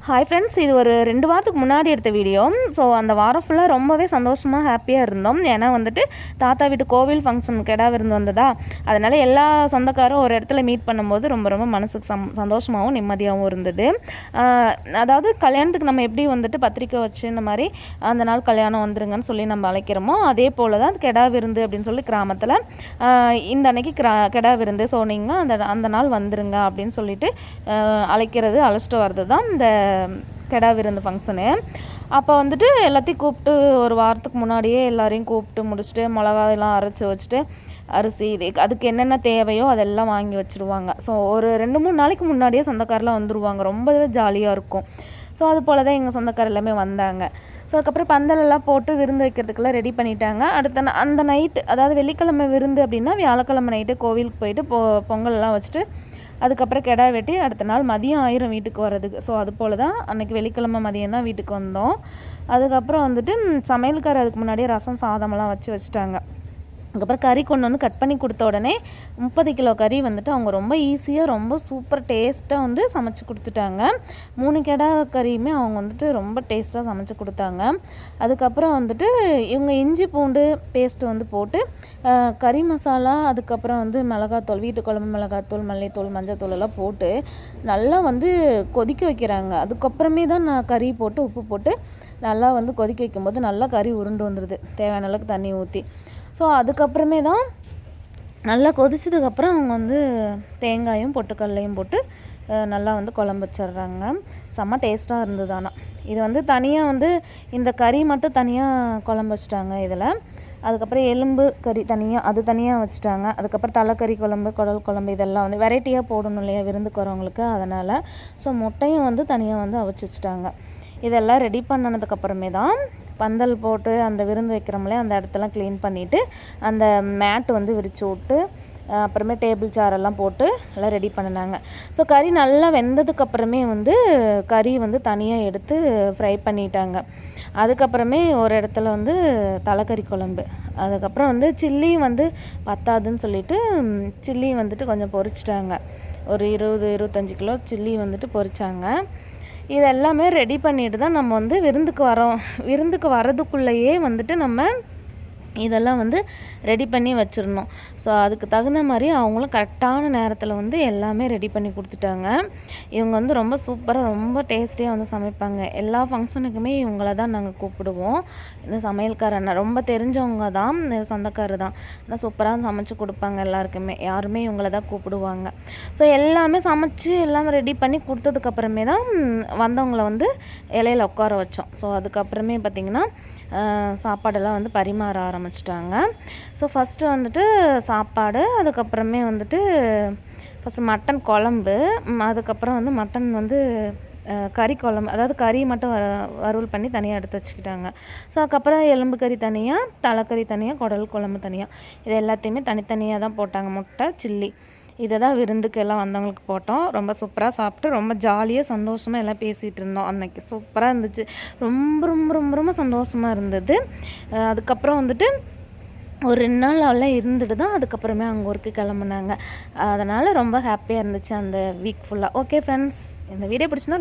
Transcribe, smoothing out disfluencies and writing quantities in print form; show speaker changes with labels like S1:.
S1: Hi friends, இது ஒரு 2 வாரத்துக்கு முன்னாடி எடுத்த வீடியோ. ஸோ அந்த வாரம் ஃபுல்லாக ரொம்பவே சந்தோஷமாக ஹாப்பியாக இருந்தோம். ஏன்னா வந்துட்டு தாத்தா வீட்டு கோவில் ஃபங்க்ஷன் கெடா விருந்து வந்ததா, அதனால் எல்லா சொந்தக்காரும் ஒரு இடத்துல மீட் பண்ணும்போது ரொம்ப ரொம்ப மனசுக்கு சந்தோஷமாகவும் நிம்மதியாகவும் இருந்தது. அதாவது கல்யாணத்துக்கு நம்ம எப்படி வந்துட்டு பத்திரிக்கை வச்சு இந்த மாதிரி அந்த நாள் கல்யாணம் வந்துருங்கன்னு சொல்லி நம்ம அழைக்கிறோமோ, அதே போல் தான் கெடா விருந்து அப்படின்னு சொல்லி கிராமத்தில் இந்த அன்னைக்கு கெடா விருந்து, ஸோ நீங்கள் அந்த நாள் வந்துருங்க அப்படின்னு சொல்லிட்டு அழைச்சிட்டு வர்றது தான் இந்த கெடா விருந்து ஃபங்க்ஷனு. அப்போ வந்துட்டு எல்லாத்தையும் கூப்பிட்டு ஒரு வாரத்துக்கு முன்னாடியே எல்லாரையும் கூப்பிட்டு முடிச்சுட்டு மிளகாயெல்லாம் அரைச்சி வச்சுட்டு அரிசி அதுக்கு என்னென்ன தேவையோ அதெல்லாம் வாங்கி வச்சுருவாங்க. ஸோ ஒரு 2-3 நாளைக்கு முன்னாடியே சொந்தக்காரெலாம் வந்துடுவாங்க. ரொம்பவே ஜாலியாக இருக்கும். ஸோ அது போல் தான் எங்கள் சொந்தக்கார எல்லாமே வந்தாங்க. ஸோ அதுக்கப்புறம் பந்தலெல்லாம் போட்டு விருந்து வைக்கிறதுக்கெல்லாம் ரெடி பண்ணிட்டாங்க. அந்த நைட்டு, அதாவது வெள்ளிக்கிழமை விருந்து அப்படின்னா வியாழக்கிழமை நைட்டு கோவிலுக்கு போயிட்டு பொங்கல்லாம் வச்சுட்டு அதுக்கப்புறம் கெடா வெட்டி அடுத்த நாள் மதியம் ஆயிரம் வீட்டுக்கு வர்றதுக்கு. ஸோ அது போல் தான் அன்றைக்கி வெள்ளிக்கிழமை மதியம் தான் வீட்டுக்கு வந்தோம். அதுக்கப்புறம் வந்துட்டு சமையல்காரர் அதுக்கு முன்னாடியே ரசம் சாதமெல்லாம் வச்சுட்டாங்க. அதுக்கப்புறம் கறி கொண்டு வந்து கட் பண்ணி கொடுத்த உடனே 30 கிலோ கறி வந்துட்டு அவங்க ரொம்ப ஈஸியாக ரொம்ப சூப்பர் டேஸ்ட்டாக வந்து சமைச்சு கொடுத்துட்டாங்க. 3 கெடா கறியுமே அவங்க வந்துட்டு ரொம்ப டேஸ்ட்டாக சமைச்சு கொடுத்தாங்க. அதுக்கப்புறம் வந்துட்டு இவங்க இஞ்சி பூண்டு பேஸ்ட்டு வந்து போட்டு கறி மசாலா, அதுக்கப்புறம் வந்து மிளகாத்தூள், வீட்டு குழம்பு மிளகாத்தூள், மல்லித்தூள், மஞ்சத்தூள் எல்லாம் போட்டு நல்லா வந்து கொதிக்க வைக்கிறாங்க. அதுக்கப்புறமே தான் நான் கறி போட்டு உப்பு போட்டு நல்லா வந்து கொதிக்க வைக்கும்போது நல்லா கறி உருண்டு வந்துடுது, தேவையான அளவுக்கு தண்ணி ஊற்றி. ஸோ அதுக்கப்புறமே தான் நல்லா கொதிச்சதுக்கப்புறம் அவங்க வந்து தேங்காயும் பொட்டுக்கல்லையும் போட்டு நல்லா வந்து குழம்பு வச்சிடுறாங்க. செம்ம டேஸ்ட்டாக இருந்தது. ஆனால் இது வந்து தனியாக வந்து இந்த கறி மட்டும் தனியாக குழம்பு வச்சுட்டாங்க இதில். அதுக்கப்புறம் எலும்பு கறி தனியாக வச்சுட்டாங்க. அதுக்கப்புறம் தலைக்கறி குழம்பு, குடல் குழம்பு இதெல்லாம் வந்து வெரைட்டியாக போடணும் இல்லையா விருந்துக்கு வரவங்களுக்கு, அதனால். ஸோ முட்டையும் வந்து தனியாக வந்து அவிச்சு வச்சுட்டாங்க. இதெல்லாம் ரெடி பண்ணதுக்கப்புறமே தான் பந்தல் போட்டு அந்த விருந்து வைக்கிறோம்லே அந்த இடத்தெல்லாம் க்ளீன் பண்ணிவிட்டு அந்த மேட்டு வந்து விரித்து விட்டு அப்புறமே டேபிள் சேரெல்லாம் போட்டு எல்லாம் ரெடி பண்ணினாங்க. ஸோ கறி நல்லா வெந்ததுக்கப்புறமே வந்து கறி வந்து தனியாக எடுத்து ஃப்ரை பண்ணிட்டாங்க. அதுக்கப்புறமே ஒரு இடத்துல வந்து தலைக்கறி குழம்பு, அதுக்கப்புறம் வந்து சில்லி வந்து பத்தாதுன்னு சொல்லிட்டு சில்லி வந்துட்டு கொஞ்சம் பொரிச்சிட்டாங்க. ஒரு 20-25 கிலோ சில்லி வந்துட்டு பொரிச்சாங்க. இது எல்லாமே ரெடி பண்ணிட்டு தான் நம்ம வந்து விருந்துக்கு வர்றதுக்குள்ளேயே வந்துட்டு நம்ம இதெல்லாம் வந்து ரெடி பண்ணி வச்சிடணும். ஸோ அதுக்கு தகுந்த மாதிரி அவங்களும் கரெக்டான நேரத்தில் வந்து எல்லாமே ரெடி பண்ணி கொடுத்துட்டாங்க. இவங்க வந்து ரொம்ப சூப்பராக ரொம்ப டேஸ்டியாக வந்து சமைப்பாங்க. எல்லா ஃபங்க்ஷனுக்குமே இவங்கள தான் நாங்கள் கூப்பிடுவோம். இந்த சமையல்காரண்ணா ரொம்ப தெரிஞ்சவங்க தான், சொந்தக்காரர் தான். ஆனால் சூப்பராக சமைச்சு கொடுப்பாங்க எல்லாருக்குமே. யாருமே இவங்கள தான் கூப்பிடுவாங்க. ஸோ எல்லாமே சமைச்சு எல்லாமே ரெடி பண்ணி கொடுத்ததுக்கப்புறமே தான் வந்தவங்களை வந்து இலையில உட்கார வச்சோம். ஸோ அதுக்கப்புறமே பார்த்திங்கன்னா சாப்பாடெல்லாம் வந்து பரிமாற ஆரம்பிச்சிட்டாங்க. ஸோ ஃபஸ்ட்டு வந்துட்டு சாப்பாடு, அதுக்கப்புறமே வந்துட்டு ஃபஸ்ட்டு மட்டன் குழம்பு, அதுக்கப்புறம் வந்து மட்டன் வந்து கறி குழம்பு, அதாவது கறி மட்டும் வறுவல் பண்ணி தனியாக எடுத்து வச்சுக்கிட்டாங்க. ஸோ அதுக்கப்புறம் எலும்பு கறி தனியாக, தலைக்கறி தனியாக, குடல் குழம்பு தனியாக, இது எல்லாத்தையுமே தனித்தனியாக தான் போட்டாங்க. முட்டை, சில்லி இதை தான் விருந்துக்கு எல்லாம் வந்தவங்களுக்கு போட்டோம். ரொம்ப சூப்பராக சாப்பிட்டு ரொம்ப ஜாலியாக சந்தோஷமாக எல்லாம் பேசிகிட்டு இருந்தோம். அன்றைக்கி சூப்பராக இருந்துச்சு. ரொம்ப ரொம்ப ரொம்ப ரொம்ப சந்தோஷமாக இருந்தது. அதுக்கப்புறம் வந்துட்டு ஒரு 2 நாள் அவெல்லாம் இருந்துட்டு தான் அதுக்கப்புறமே அவங்க ஊருக்கு கிளம்புனாங்க. அதனால் ரொம்ப ஹாப்பியாக இருந்துச்சு அந்த வீக் ஃபுல்லாக. ஓகே ஃப்ரெண்ட்ஸ், இந்த வீடியோ பிடிச்சிருந்தா